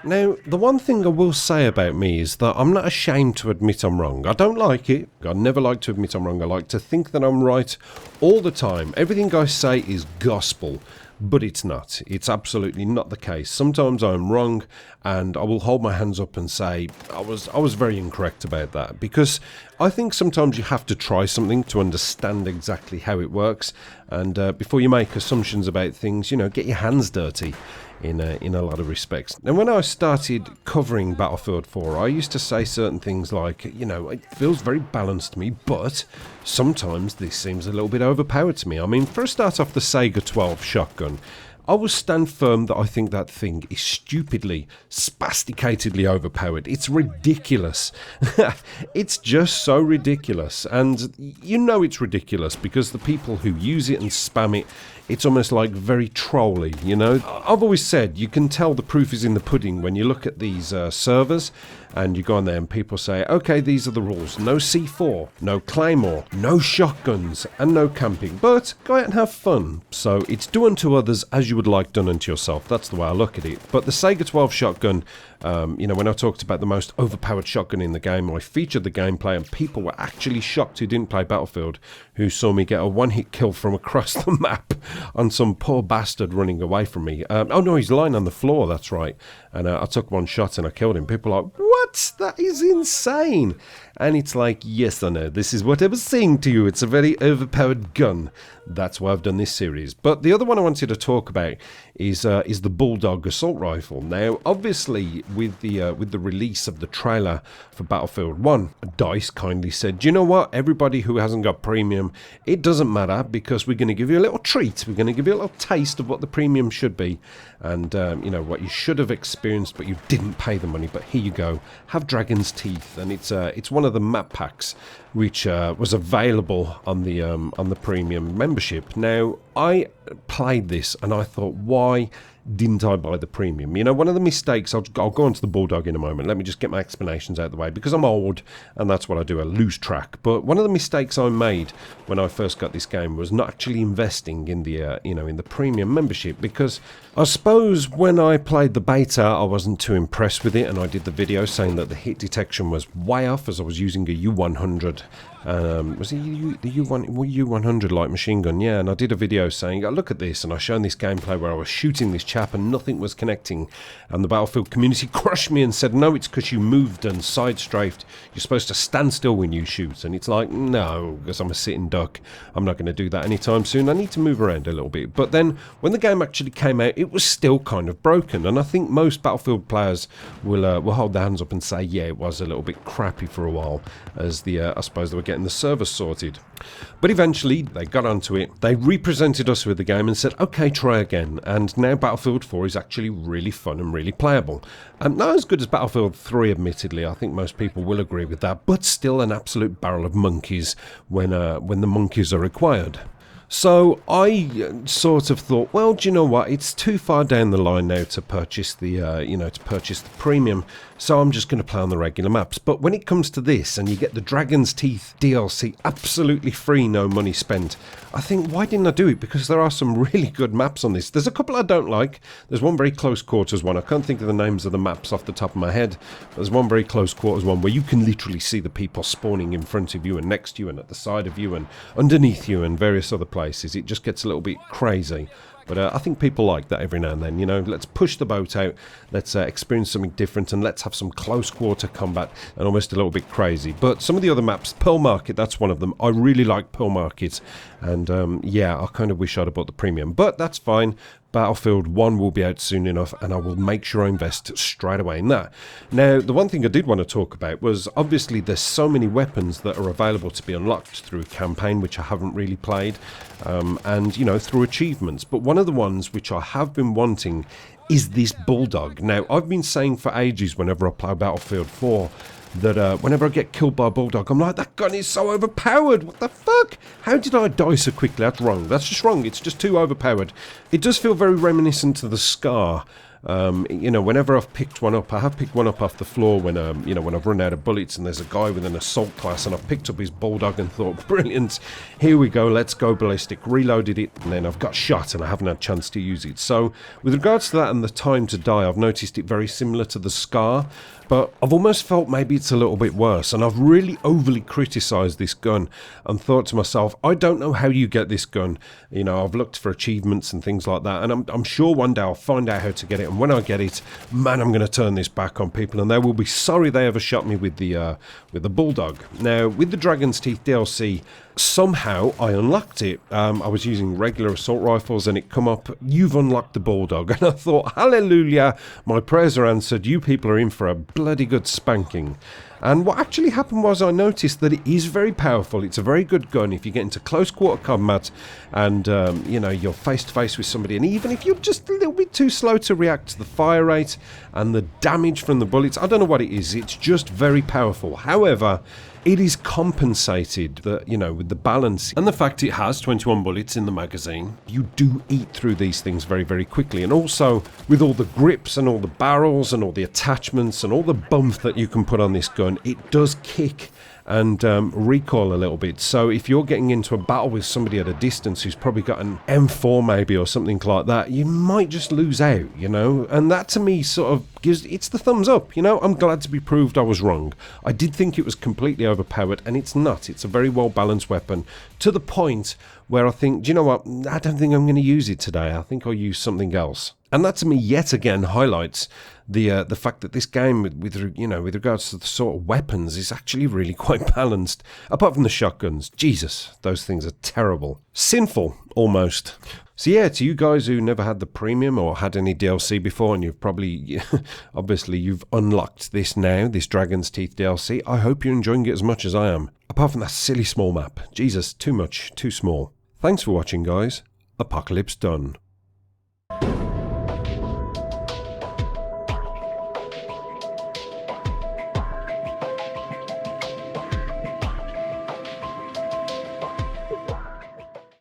Now, the one thing I will say about me is that I'm not ashamed to admit I'm wrong. I don't like it. I never like to admit I'm wrong. I like to think that I'm right all the time. Everything I say is gospel, but it's not. It's absolutely not the case. Sometimes I'm wrong, and I will hold my hands up and say I was very incorrect about that, because I think sometimes you have to try something to understand exactly how it works, and before you make assumptions about things, get your hands dirty in a lot of respects. And when I started covering Battlefield 4, I used to say certain things like, it feels very balanced to me, but sometimes this seems a little bit overpowered to me. I mean, for a start off, the Saiga 12 shotgun, I will stand firm that I think that thing is stupidly, spasticatedly overpowered. It's ridiculous. It's just so ridiculous. And it's ridiculous because the people who use it and spam it, it's almost like very trolly, I've always said you can tell the proof is in the pudding when you look at these servers and you go on there and people say, okay, these are the rules. No C4, no Claymore, no shotguns, and no camping. But go out and have fun. So it's do unto others as you would like done unto yourself. That's the way I look at it. But the Saiga 12 shotgun, when I talked about the most overpowered shotgun in the game, I featured the gameplay and people were actually shocked who didn't play Battlefield, who saw me get a one-hit kill from across the map on some poor bastard running away from me. Oh no, he's lying on the floor, that's right. And I took one shot and I killed him. People are like, what? That is insane. And it's like, yes, I know, this is what I was saying to you. It's a very overpowered gun. That's why I've done this series. But the other one I wanted to talk about is the Bulldog assault rifle. Now, obviously, with the release of the trailer for Battlefield 1, DICE kindly said, you know what, everybody who hasn't got premium, it doesn't matter because we're going to give you a little treat. We're going to give you a little taste of what the premium should be and, what you should have experienced, but you didn't pay the money. But here you go. Have Dragon's Teeth. And it's one of the map packs which was available on the premium membership. Now, I played this and I thought, why didn't I buy the premium? One of the mistakes, I'll go on to the Bulldog in a moment, let me just get my explanations out of the way, because I'm old and that's what I do, I lose track. But one of the mistakes I made when I first got this game was not actually investing in the in the premium membership, because I suppose when I played the beta I wasn't too impressed with it, and I did the video saying that the hit detection was way off as I was using a U100. Was it the U100 light machine gun? Yeah, and I did a video saying, oh, look at this, and I shown this gameplay where I was shooting this chap and nothing was connecting, and the Battlefield community crushed me and said, no, it's because you moved and side-strafed, you're supposed to stand still when you shoot. And it's like, no, because I'm a sitting duck, I'm not going to do that anytime soon, I need to move around a little bit. But then when the game actually came out, it was still kind of broken, and I think most Battlefield players will hold their hands up and say, yeah, it was a little bit crappy for a while, as I suppose they were getting the server sorted. But eventually they got onto it, they represented us with the game and said, okay, try again. And now Battlefield 4 is actually really fun and really playable. Not as good as Battlefield 3, admittedly, I think most people will agree with that, but still an absolute barrel of monkeys when the monkeys are required. So I sort of thought, well, do you know what? It's too far down the line now to purchase the, premium. So I'm just going to play on the regular maps. But when it comes to this, and you get the Dragon's Teeth DLC absolutely free, no money spent, I think, why didn't I do it? Because there are some really good maps on this. There's a couple I don't like. There's one very close quarters one. I can't think of the names of the maps off the top of my head. There's one very close quarters one where you can literally see the people spawning in front of you and next to you and at the side of you and underneath you and various other places. It just gets a little bit crazy. But I think people like that every now and then, let's push the boat out, let's experience something different, and let's have some close quarter combat and almost a little bit crazy. But some of the other maps, Pearl Market, that's one of them. I really like Pearl Market, and I kind of wish I'd have bought the premium, but that's fine. Battlefield 1 will be out soon enough, and I will make sure I invest straight away in that. Now, the one thing I did want to talk about was, obviously, there's so many weapons that are available to be unlocked through campaign, which I haven't really played, and, through achievements. But one of the ones which I have been wanting is this Bulldog. Now, I've been saying for ages, whenever I play Battlefield 4, that whenever I get killed by a Bulldog, I'm like, that gun is so overpowered, what the fuck? How did I die so quickly? That's wrong, that's just wrong, it's just too overpowered. It does feel very reminiscent to the Scar, You know, whenever I've picked one up, I have picked one up off the floor when, you know, when I've run out of bullets and there's a guy with an assault class and I've picked up his Bulldog and thought, brilliant, here we go, let's go ballistic, reloaded it, and then I've got shot and I haven't had a chance to use it. So with regards to that and the time to die, I've noticed it very similar to the Scar, but I've almost felt maybe it's a little bit worse, and I've really overly criticised this gun and thought to myself, I don't know how you get this gun. You know, I've looked for achievements and things like that, and I'm sure one day I'll find out how to get it, and when I get it, man, I'm going to turn this back on people, and they will be sorry they ever shot me with the Bulldog. Now, with the Dragon's Teeth DLC, somehow I unlocked it. I was using regular assault rifles and it come up, you've unlocked the Bulldog, and I thought, hallelujah, my prayers are answered, you people are in for a bloody good spanking. And what actually happened was I noticed that it is very powerful. It's a very good gun if you get into close quarter combat and, you know, you're face to face with somebody. And even if you're just a little bit too slow to react to the fire rate and the damage from the bullets, I don't know what it is. It's just very powerful. However, it is compensated that, you know, with the balance and the fact it has 21 bullets in the magazine, you do eat through these things very, very quickly. And also with all the grips and all the barrels and all the attachments and all the bump that you can put on this gun, it does kick and recoil a little bit. So if you're getting into a battle with somebody at a distance who's probably got an M4 maybe or something like that, you might just lose out, you know. And that to me sort of gives, it's the thumbs up, you know. I'm glad to be proved I was wrong. I did think it was completely overpowered, and it's not. It's a very well balanced weapon, to the point where I think, do you know what, I don't think I'm going to use it today. I think I'll use something else. And that to me yet again highlights the fact that this game, with regards to the sort of weapons, is actually really quite balanced. Apart from the shotguns, Jesus, those things are terrible, sinful almost. So yeah, to you guys who never had the premium or had any DLC before, and you've probably, obviously you've unlocked this now, this Dragon's Teeth DLC, I hope you're enjoying it as much as I am. Apart from that silly small map, Jesus, too much, too small. Thanks for watching, guys. Apocalypse done.